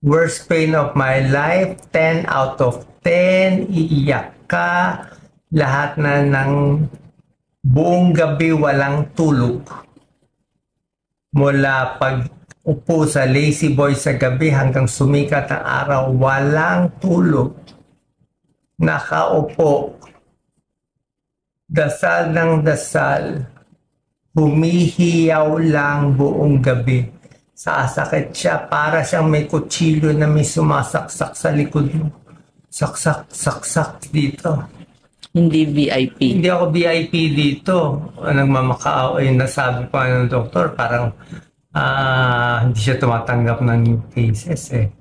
Worst pain of my life, 10 out of 10. Iiyak ka. Lahat na ng buong gabi walang tulog. Mula pag upo sa lazy boy sa gabi hanggang sumikat ang araw, walang tulog. Nakaupo. Dasal ng dasal. Humihiyaw lang buong gabi. Sasakit siya para siyang may kutsilyo na may sumasaksak sa likod mo. Saksak, saksak dito. Hindi VIP. Hindi ako VIP dito. Nagmamakaaw, nasabi pa ng doktor, parang hindi siya tumatanggap ng new cases eh.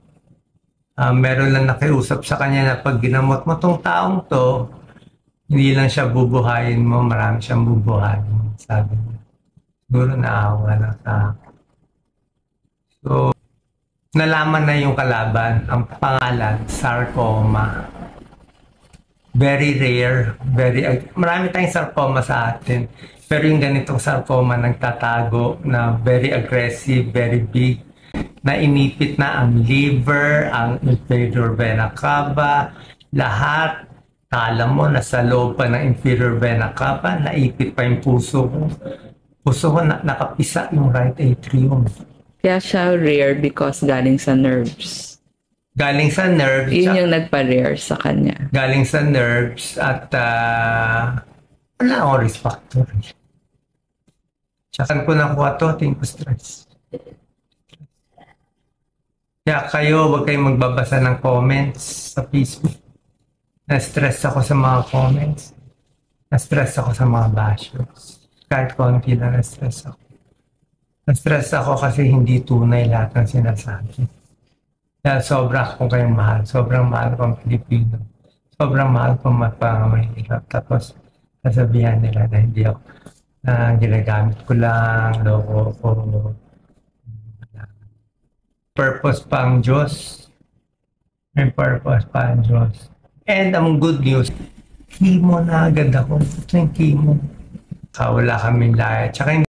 Meron lang nakiusap sa kanya na pag ginamot mo tong taong to, hindi lang siya bubuhayin mo, marami siyang bubuhayin. Sabi niya. Siguro naawa na sa akin. So, nalaman na yung kalaban. Ang pangalan, sarcoma. Very rare. Marami tayong sarcoma sa atin. Pero yung ganitong sarcoma nagtatago na very aggressive, very big. Na inipit na ang liver, ang inferior vena cava, lahat. Kala mo, nasa loob pa ng inferior vena cava, naipit pa yung puso ko. Puso ko nakapisa yung right atrium. Kaya siya rare because galing sa nerves. Galing sa nerves. Yun yung nagpa-rare sa kanya. Galing sa nerves at wala akong risk factor. Saan ko nakuha to? Tingin ko stress. Kaya kayo, huwag kayong magbabasa ng comments sa Facebook. Na-stress ako sa mga comments. Na-stress ako sa mga bashers. Kahit konti na na-stress ako. Na-stress ako kasi hindi tunay lahat ng sinasabi. Dahil sobrang akong kayong mahal. Sobrang mahal ko ang Pilipino. Sobrang mahal ko mahirap. Tapos sasabihan nila na hindi ako ginagamit ko lang, loko ko. Purpose pa ang Diyos. May purpose pa ang Diyos. And ang good news, chemo na agad ako. Ito yung chemo. Wala kaming layat. Tsaka